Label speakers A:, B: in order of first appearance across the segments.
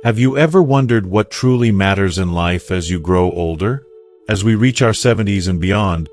A: Have you ever wondered what truly matters in life as you grow older? As we reach our 70s and beyond,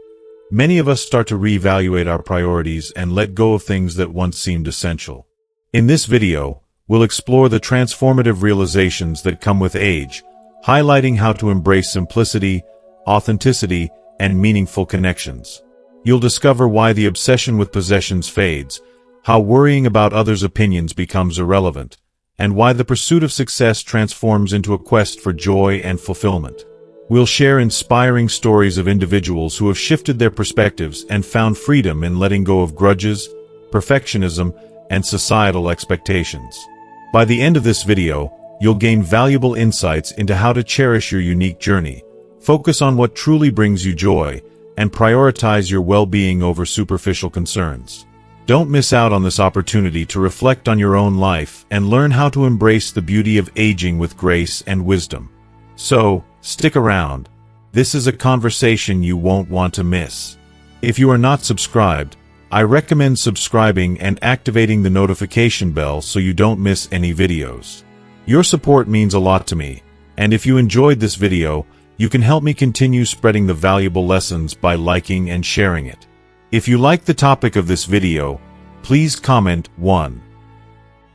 A: many of us start to reevaluate our priorities and let go of things that once seemed essential. In this video, we'll explore the transformative realizations that come with age, highlighting how to embrace simplicity, authenticity, and meaningful connections. You'll discover why the obsession with possessions fades, how worrying about others' opinions becomes irrelevant, and why the pursuit of success transforms into a quest for joy and fulfillment. We'll share inspiring stories of individuals who have shifted their perspectives and found freedom in letting go of grudges, perfectionism, and societal expectations. By the end of this video, you'll gain valuable insights into how to cherish your unique journey, focus on what truly brings you joy, and prioritize your well-being over superficial concerns. Don't miss out on this opportunity to reflect on your own life and learn how to embrace the beauty of aging with grace and wisdom. So, stick around. This is a conversation you won't want to miss. If you are not subscribed, I recommend subscribing and activating the notification bell so you don't miss any videos. Your support means a lot to me, and if you enjoyed this video, you can help me continue spreading the valuable lessons by liking and sharing it. If you like the topic of this video, please comment 1.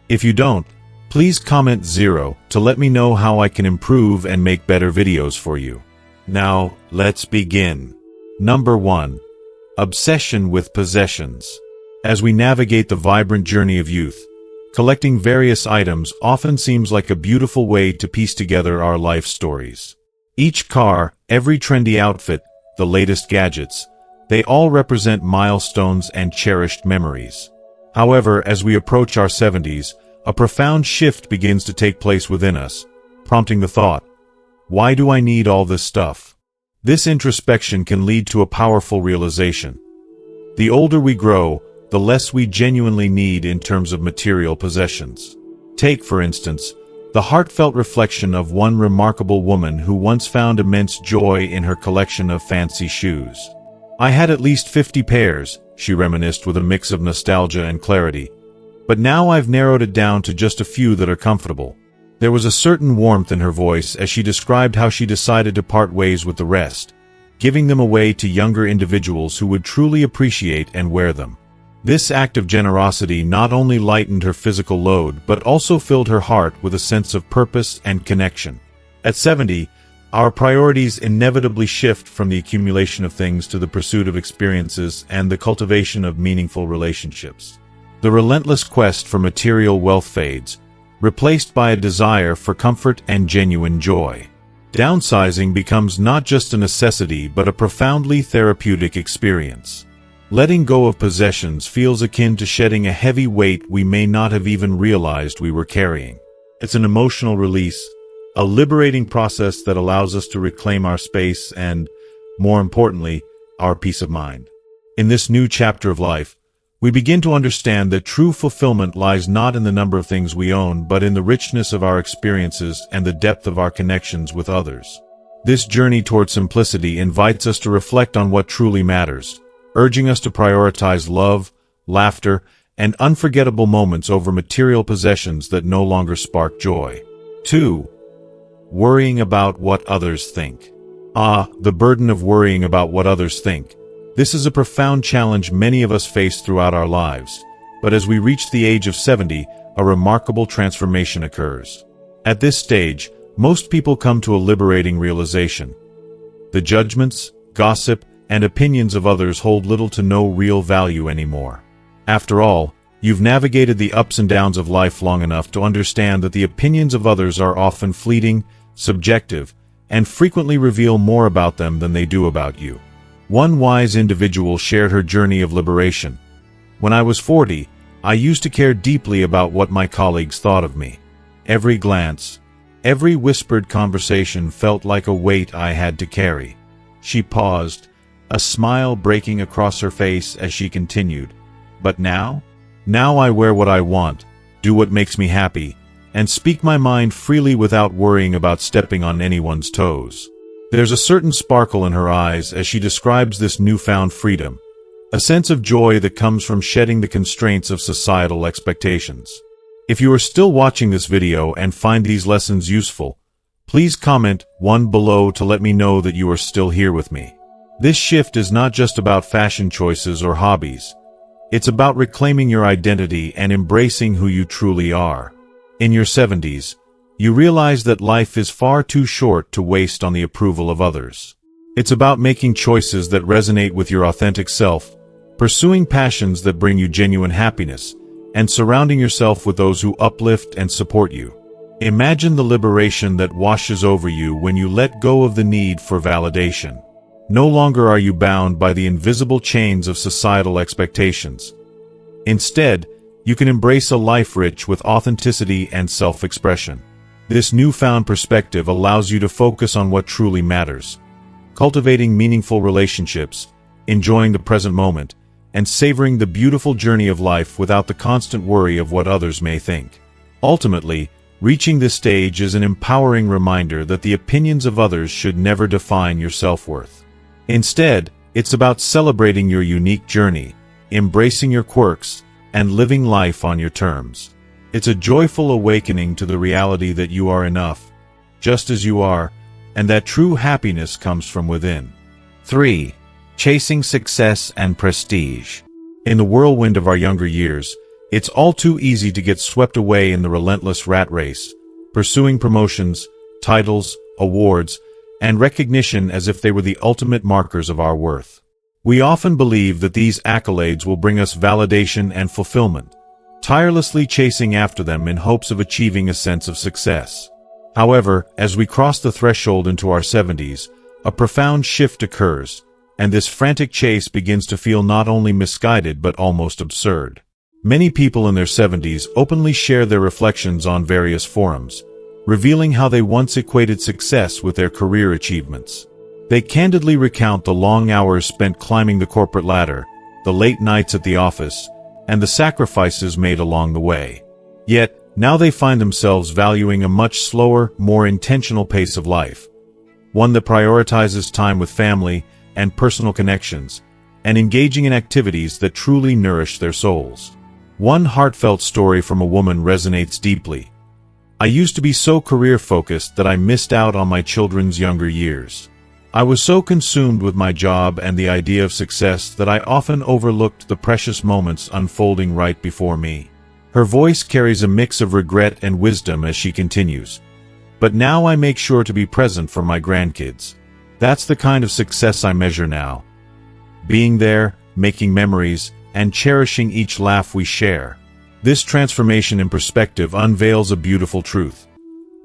A: If you don't, please comment 0 to let me know how I can improve and make better videos for you. Now, let's begin. Number 1. Obsession with possessions. As we navigate the vibrant journey of youth, collecting various items often seems like a beautiful way to piece together our life stories. Each car, every trendy outfit, the latest gadgets, they all represent milestones and cherished memories. However, as we approach our 70s, a profound shift begins to take place within us, prompting the thought, why do I need all this stuff? This introspection can lead to a powerful realization. The older we grow, the less we genuinely need in terms of material possessions. Take, for instance, the heartfelt reflection of one remarkable woman who once found immense joy in her collection of fancy shoes. I had at least 50 pairs, she reminisced with a mix of nostalgia and clarity. But now I've narrowed it down to just a few that are comfortable. There was a certain warmth in her voice as she described how she decided to part ways with the rest, giving them away to younger individuals who would truly appreciate and wear them. This act of generosity not only lightened her physical load but also filled her heart with a sense of purpose and connection. At 70, our priorities inevitably shift from the accumulation of things to the pursuit of experiences and the cultivation of meaningful relationships. The relentless quest for material wealth fades, replaced by a desire for comfort and genuine joy. Downsizing becomes not just a necessity but a profoundly therapeutic experience. Letting go of possessions feels akin to shedding a heavy weight we may not have even realized we were carrying. It's an emotional release, a liberating process that allows us to reclaim our space and, more importantly, our peace of mind. In this new chapter of life, we begin to understand that true fulfillment lies not in the number of things we own but in the richness of our experiences and the depth of our connections with others. This journey toward simplicity invites us to reflect on what truly matters, urging us to prioritize love, laughter, and unforgettable moments over material possessions that no longer spark joy. 2. Worrying about what others think. The burden of worrying about what others think. This is a profound challenge many of us face throughout our lives, but as we reach the age of 70, a remarkable transformation occurs. At this stage, most people come to a liberating realization. The judgments, gossip, and opinions of others hold little to no real value anymore. After all, you've navigated the ups and downs of life long enough to understand that the opinions of others are often fleeting, subjective, and frequently reveal more about them than they do about you. One wise individual shared her journey of liberation. When I was 40, I used to care deeply about what my colleagues thought of me. Every glance, every whispered conversation felt like a weight I had to carry. She paused, a smile breaking across her face as she continued. But now? Now I wear what I want, do what makes me happy, and speak my mind freely without worrying about stepping on anyone's toes. There's a certain sparkle in her eyes as she describes this newfound freedom, a sense of joy that comes from shedding the constraints of societal expectations. If you are still watching this video and find these lessons useful, please comment 1 below to let me know that you are still here with me. This shift is not just about fashion choices or hobbies. It's about reclaiming your identity and embracing who you truly are. In your 70s, you realize that life is far too short to waste on the approval of others. It's about making choices that resonate with your authentic self, pursuing passions that bring you genuine happiness, and surrounding yourself with those who uplift and support you. Imagine the liberation that washes over you when you let go of the need for validation. No longer are you bound by the invisible chains of societal expectations. Instead, you can embrace a life rich with authenticity and self-expression. This newfound perspective allows you to focus on what truly matters, cultivating meaningful relationships, enjoying the present moment, and savoring the beautiful journey of life without the constant worry of what others may think. Ultimately, reaching this stage is an empowering reminder that the opinions of others should never define your self-worth. Instead, it's about celebrating your unique journey, embracing your quirks, and living life on your terms. It's a joyful awakening to the reality that you are enough, just as you are, and that true happiness comes from within. 3. Chasing success and prestige. In the whirlwind of our younger years, it's all too easy to get swept away in the relentless rat race, pursuing promotions, titles, awards, and recognition as if they were the ultimate markers of our worth. We often believe that these accolades will bring us validation and fulfillment, tirelessly chasing after them in hopes of achieving a sense of success. However, as we cross the threshold into our 70s, a profound shift occurs, and this frantic chase begins to feel not only misguided but almost absurd. Many people in their 70s openly share their reflections on various forums, revealing how they once equated success with their career achievements. They candidly recount the long hours spent climbing the corporate ladder, the late nights at the office, and the sacrifices made along the way. Yet, now they find themselves valuing a much slower, more intentional pace of life, one that prioritizes time with family and personal connections, and engaging in activities that truly nourish their souls. One heartfelt story from a woman resonates deeply. I used to be so career-focused that I missed out on my children's younger years. I was so consumed with my job and the idea of success that I often overlooked the precious moments unfolding right before me. Her voice carries a mix of regret and wisdom as she continues. But now I make sure to be present for my grandkids. That's the kind of success I measure now. Being there, making memories, and cherishing each laugh we share. This transformation in perspective unveils a beautiful truth.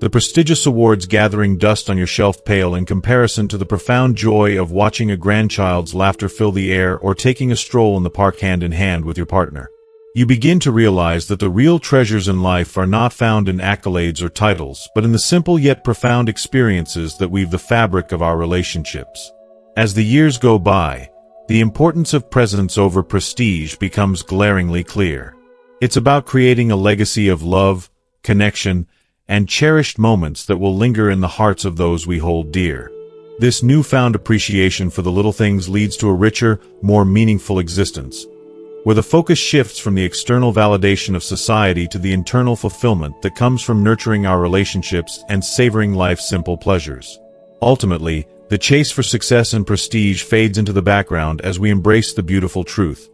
A: The prestigious awards gathering dust on your shelf pale in comparison to the profound joy of watching a grandchild's laughter fill the air or taking a stroll in the park hand in hand with your partner. You begin to realize that the real treasures in life are not found in accolades or titles, but in the simple yet profound experiences that weave the fabric of our relationships. As the years go by, the importance of presence over prestige becomes glaringly clear. It's about creating a legacy of love, connection, and cherished moments that will linger in the hearts of those we hold dear. This newfound appreciation for the little things leads to a richer, more meaningful existence, where the focus shifts from the external validation of society to the internal fulfillment that comes from nurturing our relationships and savoring life's simple pleasures. Ultimately, the chase for success and prestige fades into the background as we embrace the beautiful truth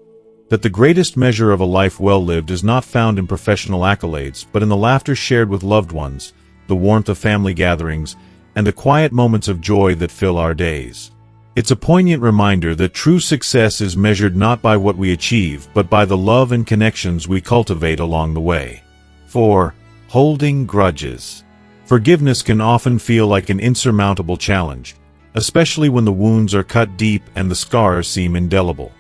A: that the greatest measure of a life well lived is not found in professional accolades, but in the laughter shared with loved ones, the warmth of family gatherings, and the quiet moments of joy that fill our days. It's a poignant reminder that true success is measured not by what we achieve, but by the love and connections we cultivate along the way. 4. Holding grudges. Forgiveness can often feel like an insurmountable challenge, especially when the wounds are cut deep and the scars seem indelible.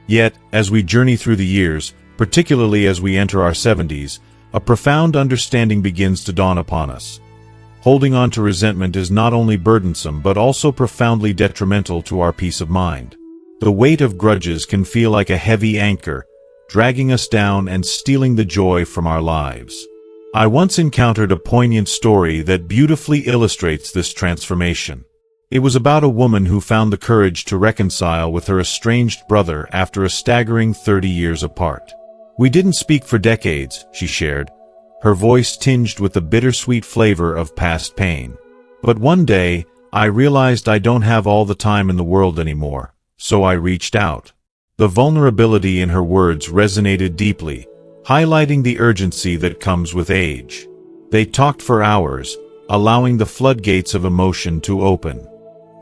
A: Yet, as we journey through the years, particularly as we enter our 70s, a profound understanding begins to dawn upon us. Holding on to resentment is not only burdensome but also profoundly detrimental to our peace of mind. The weight of grudges can feel like a heavy anchor, dragging us down and stealing the joy from our lives. I once encountered a poignant story that beautifully illustrates this transformation. It was about a woman who found the courage to reconcile with her estranged brother after a staggering 30 years apart. "We didn't speak for decades," she shared, her voice tinged with the bittersweet flavor of past pain. But one day, I realized I don't have all the time in the world anymore, so I reached out. The vulnerability in her words resonated deeply, highlighting the urgency that comes with age. They talked for hours, allowing the floodgates of emotion to open.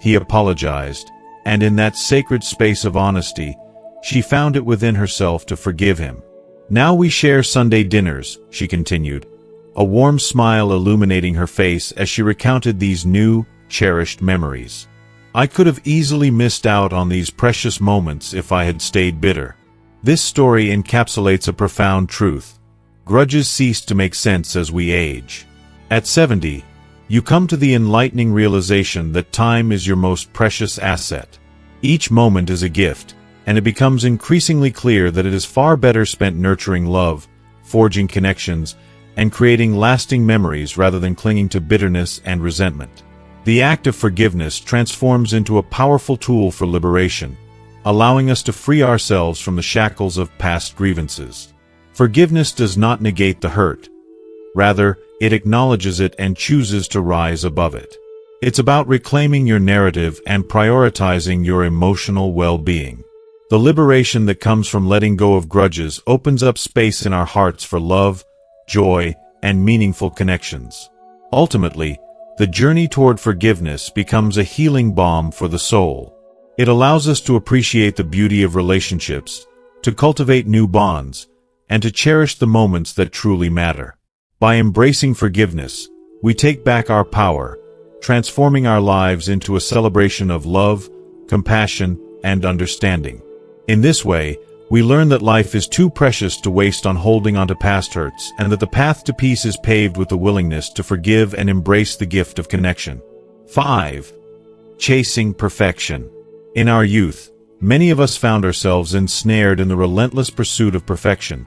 A: He apologized, and in that sacred space of honesty, she found it within herself to forgive him. "Now we share Sunday dinners," she continued, a warm smile illuminating her face as she recounted these new, cherished memories. "I could have easily missed out on these precious moments if I had stayed bitter." This story encapsulates a profound truth. Grudges cease to make sense as we age. At 70, you come to the enlightening realization that time is your most precious asset. Each moment is a gift, and it becomes increasingly clear that it is far better spent nurturing love, forging connections, and creating lasting memories rather than clinging to bitterness and resentment. The act of forgiveness transforms into a powerful tool for liberation, allowing us to free ourselves from the shackles of past grievances. Forgiveness does not negate the hurt. Rather, it acknowledges it and chooses to rise above it. It's about reclaiming your narrative and prioritizing your emotional well-being. The liberation that comes from letting go of grudges opens up space in our hearts for love, joy, and meaningful connections. Ultimately, the journey toward forgiveness becomes a healing balm for the soul. It allows us to appreciate the beauty of relationships, to cultivate new bonds, and to cherish the moments that truly matter. By embracing forgiveness, we take back our power, transforming our lives into a celebration of love, compassion, and understanding. In this way, we learn that life is too precious to waste on holding onto past hurts, and that the path to peace is paved with the willingness to forgive and embrace the gift of connection. 5. Chasing perfection. In our youth, many of us found ourselves ensnared in the relentless pursuit of perfection.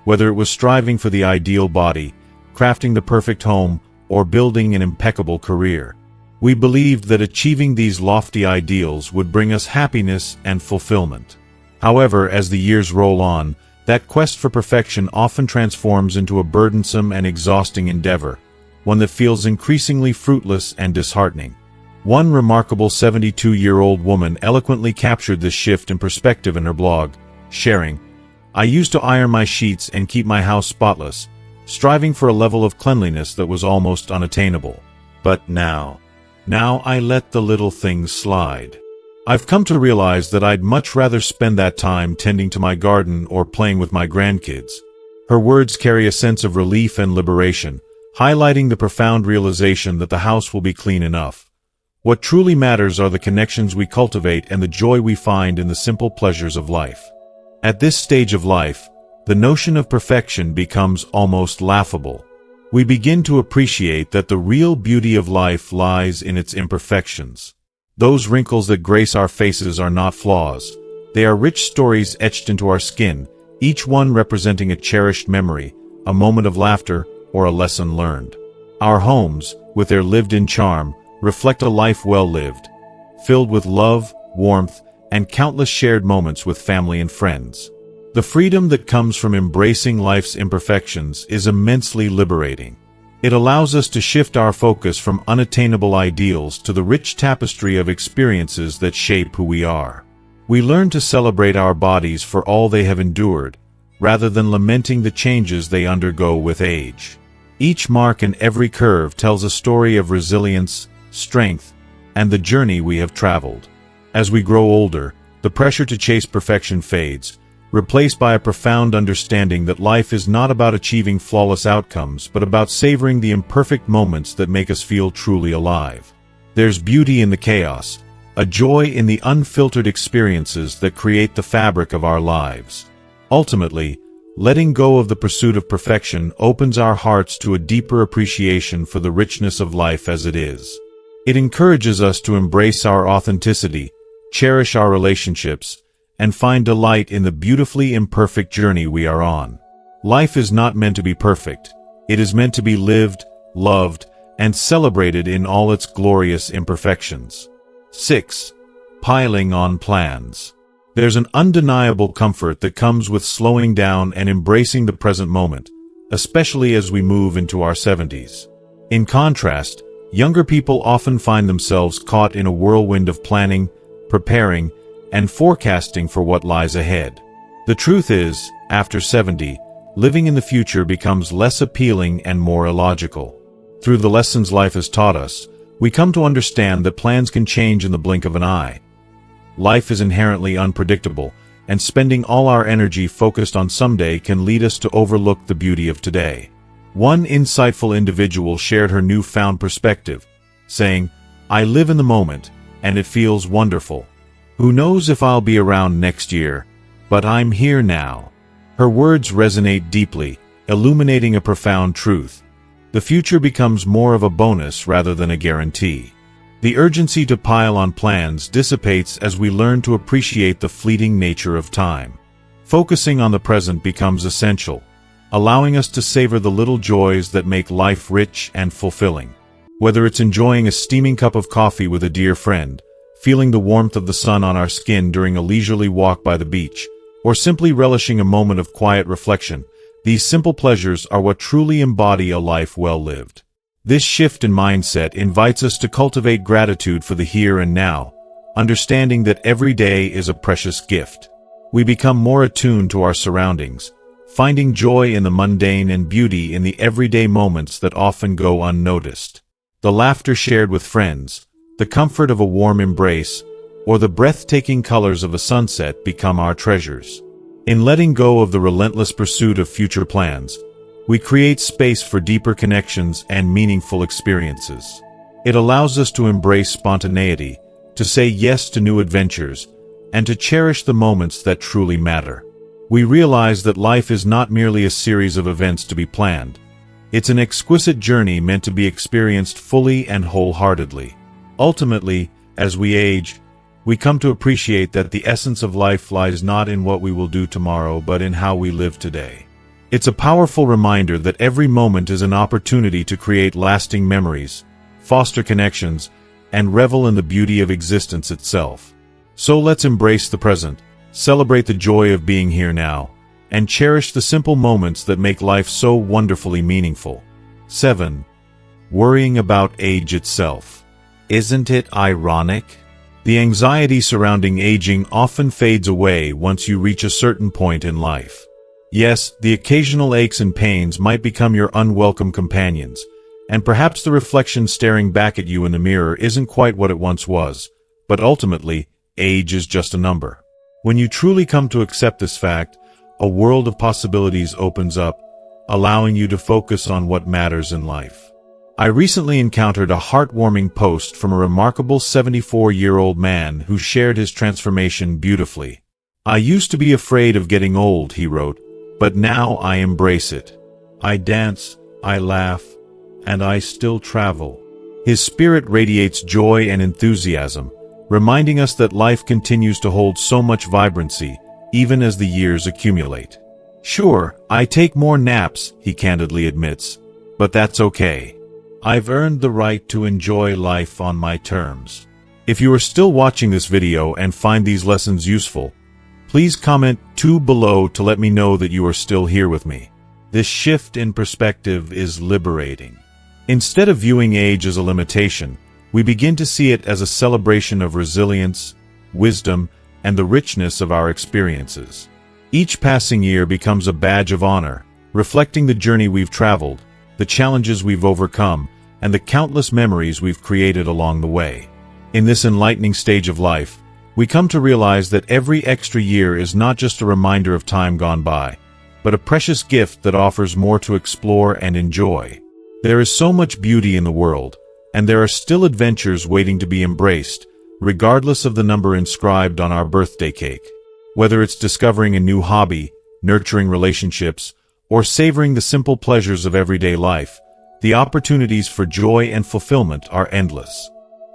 A: Whether it was striving for the ideal body, crafting the perfect home, or building an impeccable career, we believed that achieving these lofty ideals would bring us happiness and fulfillment. However, as the years roll on, that quest for perfection often transforms into a burdensome and exhausting endeavor, one that feels increasingly fruitless and disheartening. One remarkable 72-year-old woman eloquently captured this shift in perspective in her blog, sharing, "I used to iron my sheets and keep my house spotless, striving for a level of cleanliness that was almost unattainable. But now I let the little things slide. I've come to realize that I'd much rather spend that time tending to my garden or playing with my grandkids." Her words carry a sense of relief and liberation, highlighting the profound realization that the house will be clean enough. What truly matters are the connections we cultivate and the joy we find in the simple pleasures of life. At this stage of life, the notion of perfection becomes almost laughable. We begin to appreciate that the real beauty of life lies in its imperfections. Those wrinkles that grace our faces are not flaws. They are rich stories etched into our skin, each one representing a cherished memory, a moment of laughter, or a lesson learned. Our homes, with their lived-in charm, reflect a life well lived, filled with love, warmth, and countless shared moments with family and friends. The freedom that comes from embracing life's imperfections is immensely liberating. It allows us to shift our focus from unattainable ideals to the rich tapestry of experiences that shape who we are. We learn to celebrate our bodies for all they have endured, rather than lamenting the changes they undergo with age. Each mark and every curve tells a story of resilience, strength, and the journey we have traveled. As we grow older, the pressure to chase perfection fades, replaced by a profound understanding that life is not about achieving flawless outcomes but about savoring the imperfect moments that make us feel truly alive. There's beauty in the chaos, a joy in the unfiltered experiences that create the fabric of our lives. Ultimately, letting go of the pursuit of perfection opens our hearts to a deeper appreciation for the richness of life as it is. It encourages us to embrace our authenticity, cherish our relationships, and find delight in the beautifully imperfect journey we are on. Life is not meant to be perfect. It is meant to be lived, loved, and celebrated in all its glorious imperfections. 6. Piling on plans. There's an undeniable comfort that comes with slowing down and embracing the present moment, especially as we move into our 70s. In contrast, younger people often find themselves caught in a whirlwind of planning, preparing, and forecasting for what lies ahead. The truth is, after 70, living in the future becomes less appealing and more illogical. Through the lessons life has taught us, we come to understand that plans can change in the blink of an eye. Life is inherently unpredictable, and spending all our energy focused on someday can lead us to overlook the beauty of today. One insightful individual shared her newfound perspective, saying, "I live in the moment, and it feels wonderful. Who knows if I'll be around next year, but I'm here now." Her words resonate deeply, illuminating a profound truth. The future becomes more of a bonus rather than a guarantee. The urgency to pile on plans dissipates as we learn to appreciate the fleeting nature of time. Focusing on the present becomes essential, allowing us to savor the little joys that make life rich and fulfilling. Whether it's enjoying a steaming cup of coffee with a dear friend, feeling the warmth of the sun on our skin during a leisurely walk by the beach, or simply relishing a moment of quiet reflection, these simple pleasures are what truly embody a life well lived. This shift in mindset invites us to cultivate gratitude for the here and now, understanding that every day is a precious gift. We become more attuned to our surroundings, finding joy in the mundane and beauty in the everyday moments that often go unnoticed. The laughter shared with friends, the comfort of a warm embrace, or the breathtaking colors of a sunset become our treasures. In letting go of the relentless pursuit of future plans, we create space for deeper connections and meaningful experiences. It allows us to embrace spontaneity, to say yes to new adventures, and to cherish the moments that truly matter. We realize that life is not merely a series of events to be planned. It's an exquisite journey meant to be experienced fully and wholeheartedly. Ultimately, as we age, we come to appreciate that the essence of life lies not in what we will do tomorrow but in how we live today. It's a powerful reminder that every moment is an opportunity to create lasting memories, foster connections, and revel in the beauty of existence itself. So let's embrace the present, celebrate the joy of being here now, and cherish the simple moments that make life so wonderfully meaningful. 7. Worrying about age itself. Isn't it ironic? The anxiety surrounding aging often fades away once you reach a certain point in life. Yes, the occasional aches and pains might become your unwelcome companions, and perhaps the reflection staring back at you in the mirror isn't quite what it once was, but ultimately, age is just a number. When you truly come to accept this fact, a world of possibilities opens up, allowing you to focus on what matters in life. I recently encountered a heartwarming post from a remarkable 74-year-old man who shared his transformation beautifully. "I used to be afraid of getting old," he wrote, "but now I embrace it. I dance, I laugh, and I still travel." His spirit radiates joy and enthusiasm, reminding us that life continues to hold so much vibrancy, even as the years accumulate. "Sure, I take more naps," he candidly admits, "but that's okay. I've earned the right to enjoy life on my terms." If you are still watching this video and find these lessons useful, please comment 2 below to let me know that you are still here with me. This shift in perspective is liberating. Instead of viewing age as a limitation, we begin to see it as a celebration of resilience, wisdom, and the richness of our experiences. Each passing year becomes a badge of honor, reflecting the journey we've traveled, the challenges we've overcome, and the countless memories we've created along the way. In this enlightening stage of life, we come to realize that every extra year is not just a reminder of time gone by, but a precious gift that offers more to explore and enjoy. There is so much beauty in the world, and there are still adventures waiting to be embraced, regardless of the number inscribed on our birthday cake. Whether it's discovering a new hobby, nurturing relationships, or savoring the simple pleasures of everyday life, the opportunities for joy and fulfillment are endless.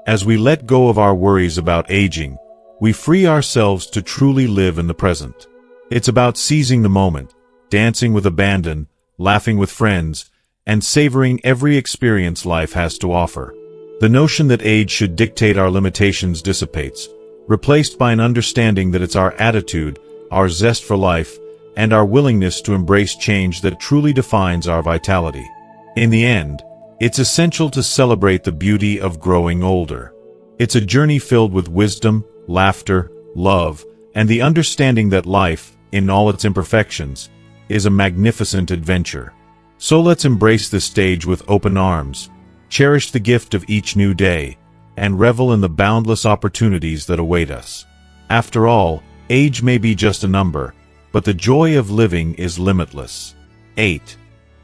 A: As we let go of our worries about aging, we free ourselves to truly live in the present. It's about seizing the moment, dancing with abandon, laughing with friends, and savoring every experience life has to offer. The notion that age should dictate our limitations dissipates, replaced by an understanding that it's our attitude, our zest for life, and our willingness to embrace change that truly defines our vitality. In the end, it's essential to celebrate the beauty of growing older. It's a journey filled with wisdom, laughter, love, and the understanding that life, in all its imperfections, is a magnificent adventure. So let's embrace this stage with open arms, cherish the gift of each new day, and revel in the boundless opportunities that await us. After all, age may be just a number, but the joy of living is limitless. 8.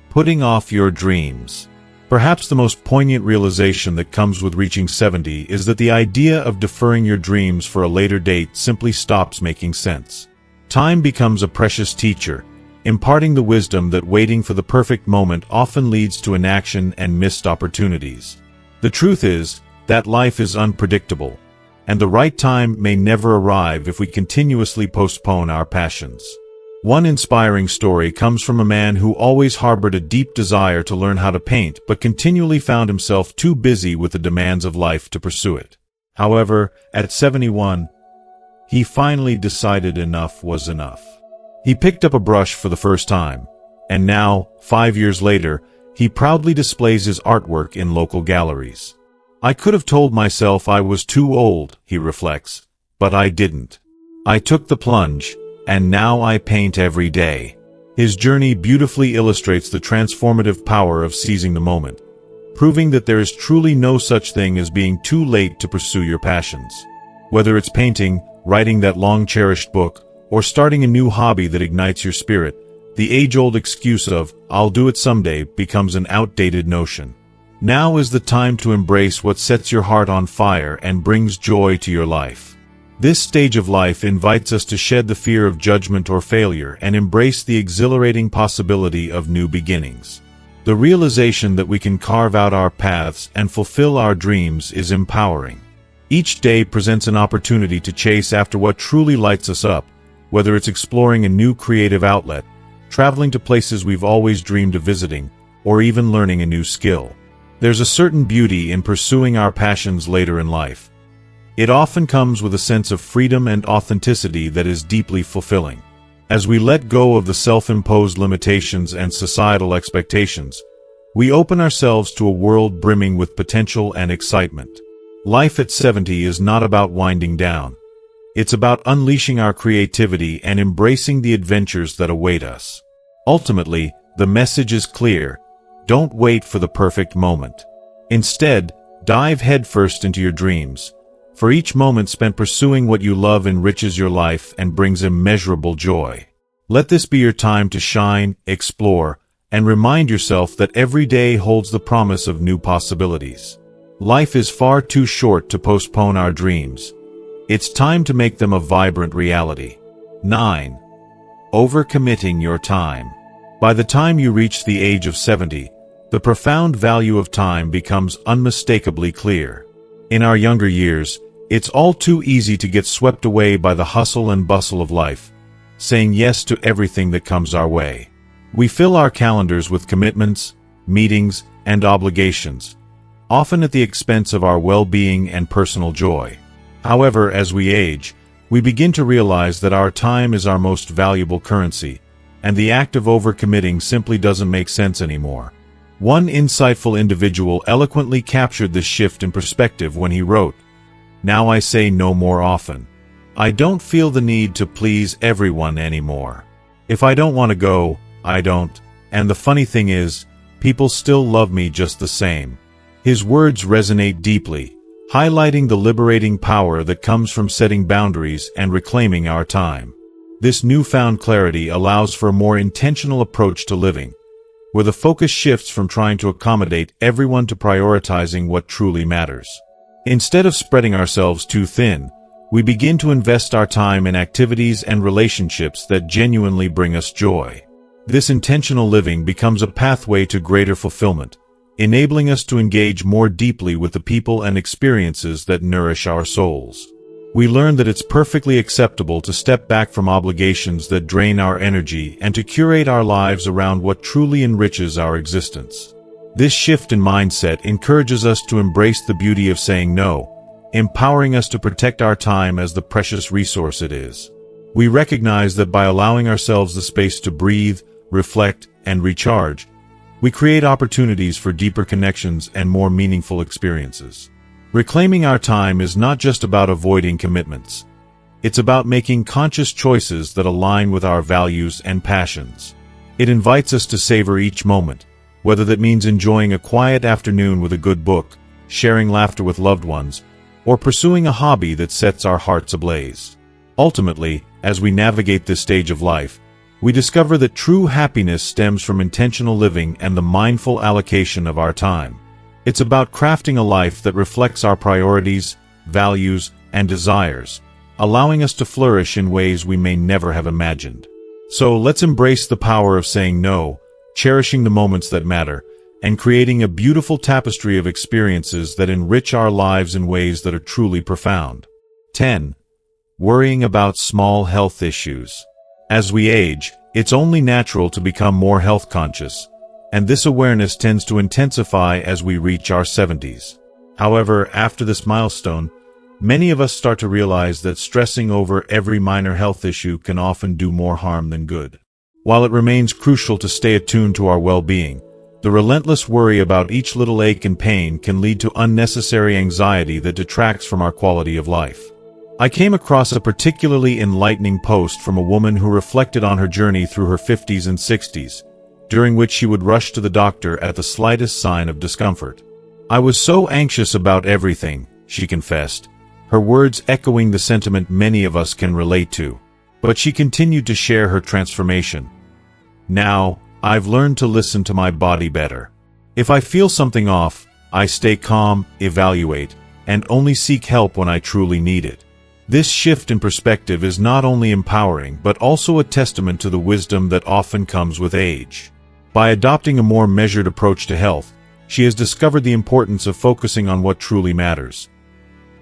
A: Putting off your dreams. Perhaps the most poignant realization that comes with reaching 70 is that the idea of deferring your dreams for a later date simply stops making sense. Time becomes a precious teacher, imparting the wisdom that waiting for the perfect moment often leads to inaction and missed opportunities. The truth is that life is unpredictable, and the right time may never arrive if we continuously postpone our passions. One inspiring story comes from a man who always harbored a deep desire to learn how to paint but continually found himself too busy with the demands of life to pursue it. However, at 71, he finally decided enough was enough. He picked up a brush for the first time, and now, 5 years later, he proudly displays his artwork in local galleries. I could have told myself I was too old, he reflects, but I didn't. I took the plunge, and now I paint every day. His journey beautifully illustrates the transformative power of seizing the moment, proving that there is truly no such thing as being too late to pursue your passions. Whether it's painting, writing that long-cherished book, or starting a new hobby that ignites your spirit, the age-old excuse of, "I'll do it someday," becomes an outdated notion. Now is the time to embrace what sets your heart on fire and brings joy to your life. This stage of life invites us to shed the fear of judgment or failure and embrace the exhilarating possibility of new beginnings. The realization that we can carve out our paths and fulfill our dreams is empowering. Each day presents an opportunity to chase after what truly lights us up, whether it's exploring a new creative outlet, traveling to places we've always dreamed of visiting, or even learning a new skill. There's a certain beauty in pursuing our passions later in life. It often comes with a sense of freedom and authenticity that is deeply fulfilling. As we let go of the self-imposed limitations and societal expectations, we open ourselves to a world brimming with potential and excitement. Life at 70 is not about winding down. It's about unleashing our creativity and embracing the adventures that await us. Ultimately, the message is clear: don't wait for the perfect moment. Instead, dive headfirst into your dreams, for each moment spent pursuing what you love enriches your life and brings immeasurable joy. Let this be your time to shine, explore, and remind yourself that every day holds the promise of new possibilities. Life is far too short to postpone our dreams. It's time to make them a vibrant reality. 9. Overcommitting your time. By the time you reach the age of 70, the profound value of time becomes unmistakably clear. In our younger years, it's all too easy to get swept away by the hustle and bustle of life, saying yes to everything that comes our way. We fill our calendars with commitments, meetings, and obligations, often at the expense of our well-being and personal joy. However, as we age, we begin to realize that our time is our most valuable currency, and the act of overcommitting simply doesn't make sense anymore. One insightful individual eloquently captured this shift in perspective when he wrote, "Now I say no more often. I don't feel the need to please everyone anymore. If I don't want to go, I don't, and the funny thing is, people still love me just the same." His words resonate deeply, highlighting the liberating power that comes from setting boundaries and reclaiming our time. This newfound clarity allows for a more intentional approach to living, where the focus shifts from trying to accommodate everyone to prioritizing what truly matters. Instead of spreading ourselves too thin, we begin to invest our time in activities and relationships that genuinely bring us joy. This intentional living becomes a pathway to greater fulfillment, enabling us to engage more deeply with the people and experiences that nourish our souls. We learn that it's perfectly acceptable to step back from obligations that drain our energy and to curate our lives around what truly enriches our existence. This shift in mindset encourages us to embrace the beauty of saying no, empowering us to protect our time as the precious resource it is. We recognize that by allowing ourselves the space to breathe, reflect, and recharge, we create opportunities for deeper connections and more meaningful experiences. Reclaiming our time is not just about avoiding commitments. It's about making conscious choices that align with our values and passions. It invites us to savor each moment, whether that means enjoying a quiet afternoon with a good book, sharing laughter with loved ones, or pursuing a hobby that sets our hearts ablaze. Ultimately, as we navigate this stage of life, we discover that true happiness stems from intentional living and the mindful allocation of our time. It's about crafting a life that reflects our priorities, values, and desires, allowing us to flourish in ways we may never have imagined. So let's embrace the power of saying no, cherishing the moments that matter, and creating a beautiful tapestry of experiences that enrich our lives in ways that are truly profound. 10. Worrying about small health issues. As we age, it's only natural to become more health conscious, and this awareness tends to intensify as we reach our 70s. However, after this milestone, many of us start to realize that stressing over every minor health issue can often do more harm than good. While it remains crucial to stay attuned to our well-being, the relentless worry about each little ache and pain can lead to unnecessary anxiety that detracts from our quality of life. I came across a particularly enlightening post from a woman who reflected on her journey through her 50s and 60s, during which she would rush to the doctor at the slightest sign of discomfort. "I was so anxious about everything," she confessed, her words echoing the sentiment many of us can relate to. But she continued to share her transformation. "Now, I've learned to listen to my body better. If I feel something off, I stay calm, evaluate, and only seek help when I truly need it." This shift in perspective is not only empowering but also a testament to the wisdom that often comes with age. By adopting a more measured approach to health, she has discovered the importance of focusing on what truly matters.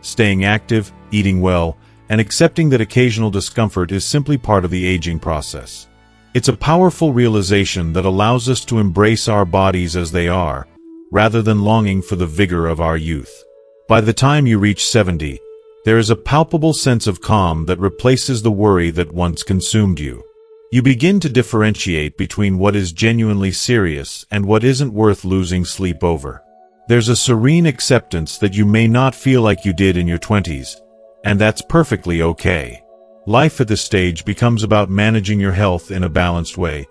A: Staying active, eating well, and accepting that occasional discomfort is simply part of the aging process. It's a powerful realization that allows us to embrace our bodies as they are, rather than longing for the vigor of our youth. By the time you reach 70, there is a palpable sense of calm that replaces the worry that once consumed you. You begin to differentiate between what is genuinely serious and what isn't worth losing sleep over. There's a serene acceptance that you may not feel like you did in your 20s, and that's perfectly okay. Life at this stage becomes about managing your health in a balanced way,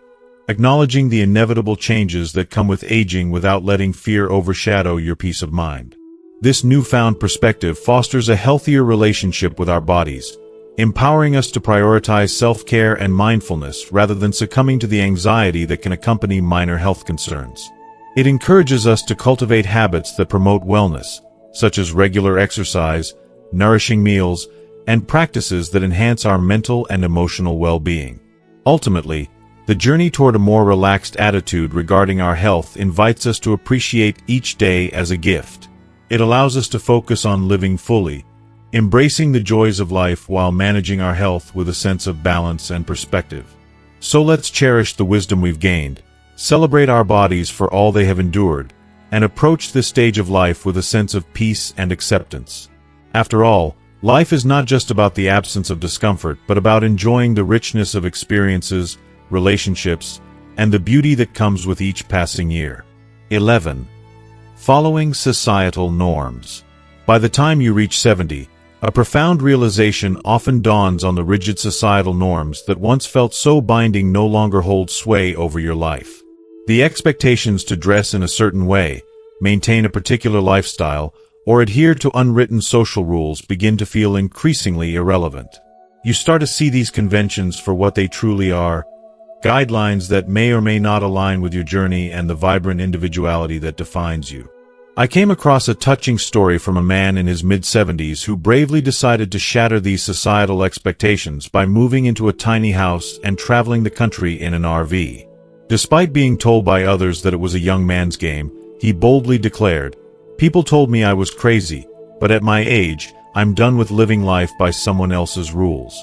A: acknowledging the inevitable changes that come with aging without letting fear overshadow your peace of mind. This newfound perspective fosters a healthier relationship with our bodies, empowering us to prioritize self-care and mindfulness rather than succumbing to the anxiety that can accompany minor health concerns. It encourages us to cultivate habits that promote wellness, such as regular exercise, nourishing meals, and practices that enhance our mental and emotional well-being. Ultimately, the journey toward a more relaxed attitude regarding our health invites us to appreciate each day as a gift. It allows us to focus on living fully, embracing the joys of life while managing our health with a sense of balance and perspective. So let's cherish the wisdom we've gained, celebrate our bodies for all they have endured, and approach this stage of life with a sense of peace and acceptance. After all, life is not just about the absence of discomfort, but about enjoying the richness of experiences, relationships, and the beauty that comes with each passing year. 11. Following societal norms. By the time you reach 70, a profound realization often dawns on the rigid societal norms that once felt so binding no longer hold sway over your life. The expectations to dress in a certain way, maintain a particular lifestyle, or adhere to unwritten social rules begin to feel increasingly irrelevant. You start to see these conventions for what they truly are, guidelines that may or may not align with your journey and the vibrant individuality that defines you. I came across a touching story from a man in his mid-70s who bravely decided to shatter these societal expectations by moving into a tiny house and traveling the country in an RV. Despite being told by others that it was a young man's game, he boldly declared, "People told me I was crazy, but at my age, I'm done with living life by someone else's rules.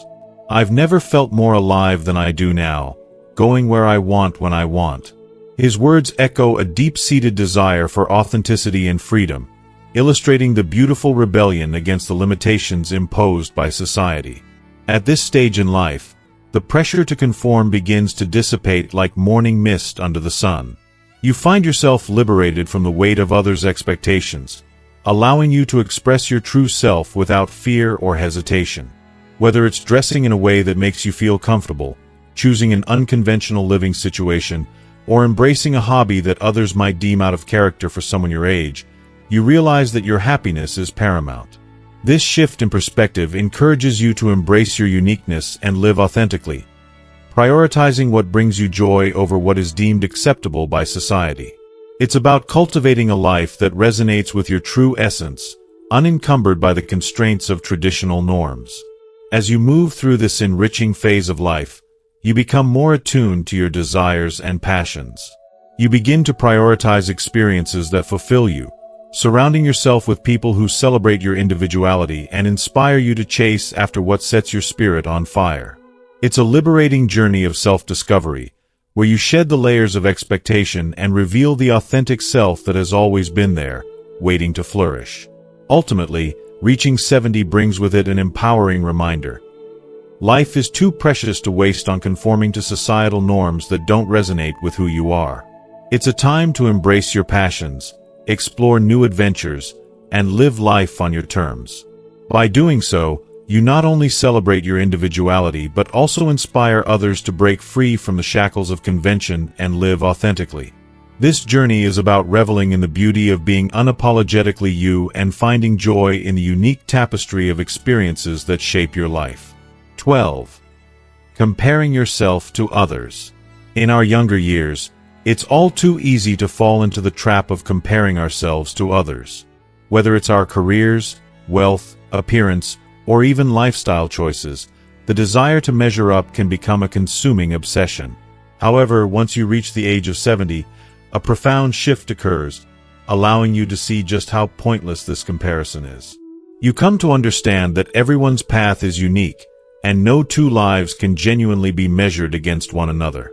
A: I've never felt more alive than I do now, going where I want when I want." His words echo a deep-seated desire for authenticity and freedom, illustrating the beautiful rebellion against the limitations imposed by society. At this stage in life, the pressure to conform begins to dissipate like morning mist under the sun. You find yourself liberated from the weight of others' expectations, allowing you to express your true self without fear or hesitation. Whether it's dressing in a way that makes you feel comfortable, choosing an unconventional living situation, or embracing a hobby that others might deem out of character for someone your age, you realize that your happiness is paramount. This shift in perspective encourages you to embrace your uniqueness and live authentically, prioritizing what brings you joy over what is deemed acceptable by society. It's about cultivating a life that resonates with your true essence, unencumbered by the constraints of traditional norms. As you move through this enriching phase of life, you become more attuned to your desires and passions. You begin to prioritize experiences that fulfill you, surrounding yourself with people who celebrate your individuality and inspire you to chase after what sets your spirit on fire. It's a liberating journey of self-discovery, where you shed the layers of expectation and reveal the authentic self that has always been there, waiting to flourish. Ultimately, reaching 70 brings with it an empowering reminder. Life is too precious to waste on conforming to societal norms that don't resonate with who you are. It's a time to embrace your passions, explore new adventures, and live life on your terms. By doing so, you not only celebrate your individuality but also inspire others to break free from the shackles of convention and live authentically. This journey is about reveling in the beauty of being unapologetically you and finding joy in the unique tapestry of experiences that shape your life. 12. Comparing yourself to others. In our younger years, it's all too easy to fall into the trap of comparing ourselves to others. Whether it's our careers, wealth, appearance, or even lifestyle choices, the desire to measure up can become a consuming obsession. However, once you reach the age of 70, a profound shift occurs, allowing you to see just how pointless this comparison is. You come to understand that everyone's path is unique, and no two lives can genuinely be measured against one another.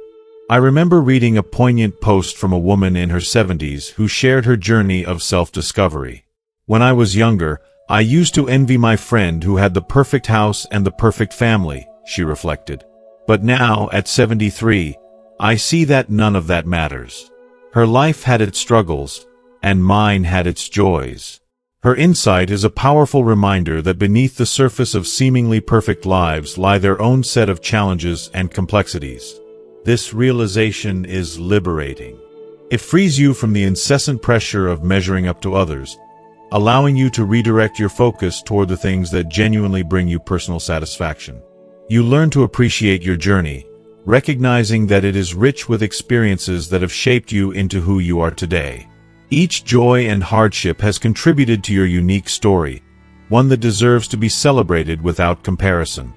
A: I remember reading a poignant post from a woman in her 70s who shared her journey of self-discovery. When I was younger, I used to envy my friend who had the perfect house and the perfect family, she reflected. But now, at 73, I see that none of that matters. Her life had its struggles, and mine had its joys. Her insight is a powerful reminder that beneath the surface of seemingly perfect lives lie their own set of challenges and complexities. This realization is liberating. It frees you from the incessant pressure of measuring up to others, allowing you to redirect your focus toward the things that genuinely bring you personal satisfaction. You learn to appreciate your journey, recognizing that it is rich with experiences that have shaped you into who you are today. Each joy and hardship has contributed to your unique story, one that deserves to be celebrated without comparison.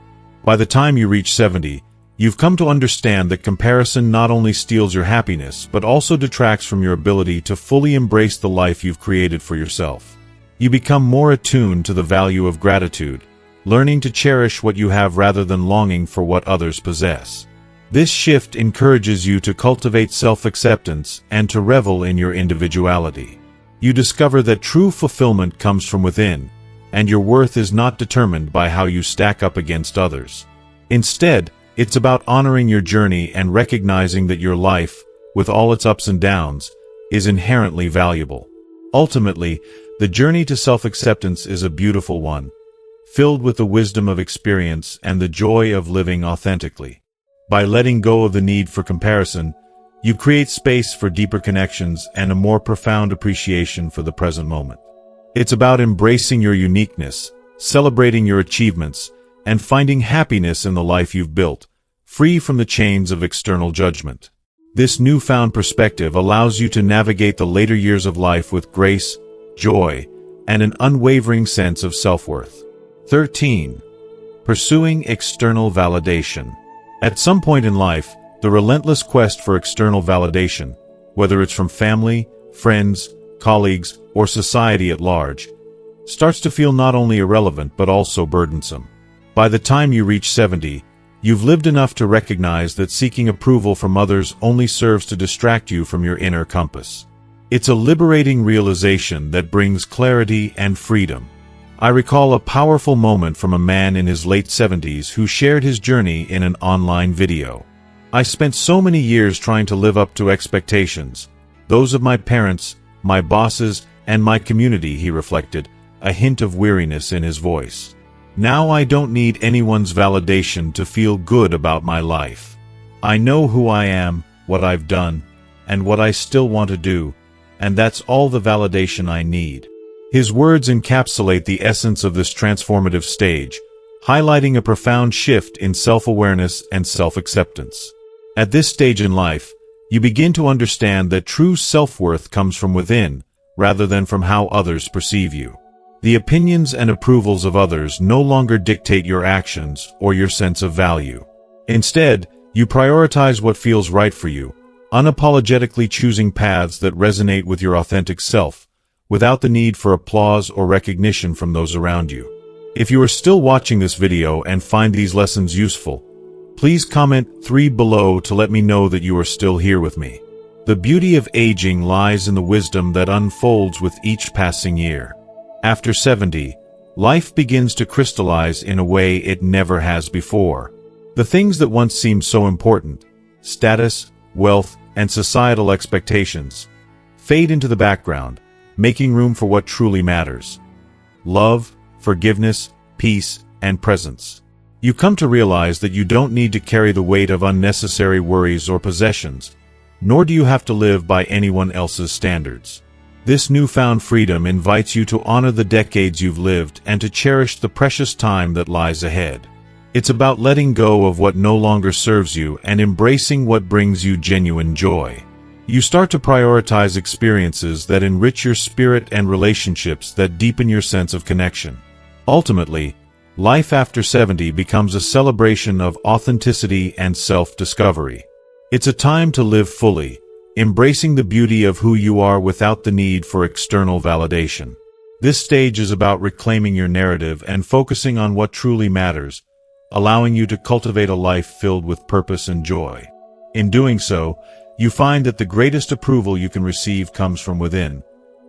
A: By the time you reach 70, you've come to understand that comparison not only steals your happiness but also detracts from your ability to fully embrace the life you've created for yourself. You become more attuned to the value of gratitude, learning to cherish what you have rather than longing for what others possess. This shift encourages you to cultivate self-acceptance and to revel in your individuality. You discover that true fulfillment comes from within, and your worth is not determined by how you stack up against others. Instead, it's about honoring your journey and recognizing that your life, with all its ups and downs, is inherently valuable. Ultimately, the journey to self-acceptance is a beautiful one, filled with the wisdom of experience and the joy of living authentically. By letting go of the need for comparison, you create space for deeper connections and a more profound appreciation for the present moment. It's about embracing your uniqueness, celebrating your achievements, and finding happiness in the life you've built, free from the chains of external judgment. This newfound perspective allows you to navigate the later years of life with grace, joy, and an unwavering sense of self-worth. 13. Pursuing external validation. At some point in life, the relentless quest for external validation, whether it's from family, friends, colleagues, or society at large, starts to feel not only irrelevant but also burdensome. By the time you reach 70, you've lived enough to recognize that seeking approval from others only serves to distract you from your inner compass. It's a liberating realization that brings clarity and freedom. I recall a powerful moment from a man in his late 70s who shared his journey in an online video. I spent so many years trying to live up to expectations, those of my parents, my bosses, and my community, he reflected, a hint of weariness in his voice. Now I don't need anyone's validation to feel good about my life. I know who I am, what I've done, and what I still want to do, and that's all the validation I need. His words encapsulate the essence of this transformative stage, highlighting a profound shift in self-awareness and self-acceptance. At this stage in life, you begin to understand that true self-worth comes from within, rather than from how others perceive you. The opinions and approvals of others no longer dictate your actions or your sense of value. Instead, you prioritize what feels right for you, unapologetically choosing paths that resonate with your authentic self, without the need for applause or recognition from those around you. If you are still watching this video and find these lessons useful, please comment 3 below to let me know that you are still here with me. The beauty of aging lies in the wisdom that unfolds with each passing year. After 70, life begins to crystallize in a way it never has before. The things that once seemed so important, status, wealth, and societal expectations, fade into the background, making room for what truly matters: love, forgiveness, peace, and presence. You come to realize that you don't need to carry the weight of unnecessary worries or possessions, nor do you have to live by anyone else's standards. This newfound freedom invites you to honor the decades you've lived and to cherish the precious time that lies ahead. It's about letting go of what no longer serves you and embracing what brings you genuine joy. You start to prioritize experiences that enrich your spirit and relationships that deepen your sense of connection. Ultimately, life after 70 becomes a celebration of authenticity and self-discovery. It's a time to live fully, embracing the beauty of who you are without the need for external validation. This stage is about reclaiming your narrative and focusing on what truly matters, allowing you to cultivate a life filled with purpose and joy. In doing so, you find that the greatest approval you can receive comes from within,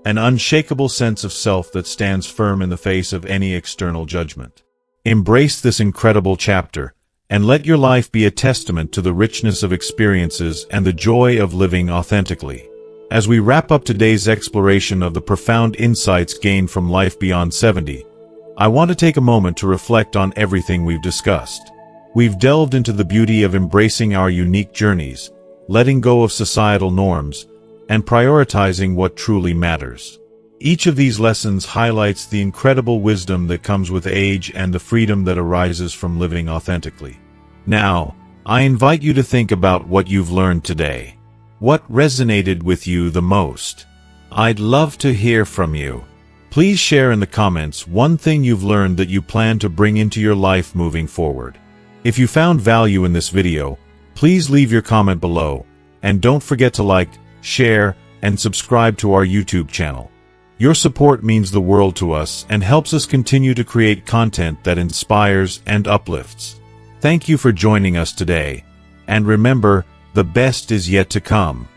A: an unshakable sense of self that stands firm in the face of any external judgment. Embrace this incredible chapter, and let your life be a testament to the richness of experiences and the joy of living authentically. As we wrap up today's exploration of the profound insights gained from life beyond 70, I want to take a moment to reflect on everything we've discussed. We've delved into the beauty of embracing our unique journeys, letting go of societal norms, and prioritizing what truly matters. Each of these lessons highlights the incredible wisdom that comes with age and the freedom that arises from living authentically. Now, I invite you to think about what you've learned today. What resonated with you the most? I'd love to hear from you. Please share in the comments one thing you've learned that you plan to bring into your life moving forward. If you found value in this video, please leave your comment below, and don't forget to like, share, and subscribe to our YouTube channel. Your support means the world to us and helps us continue to create content that inspires and uplifts. Thank you for joining us today, and remember, the best is yet to come.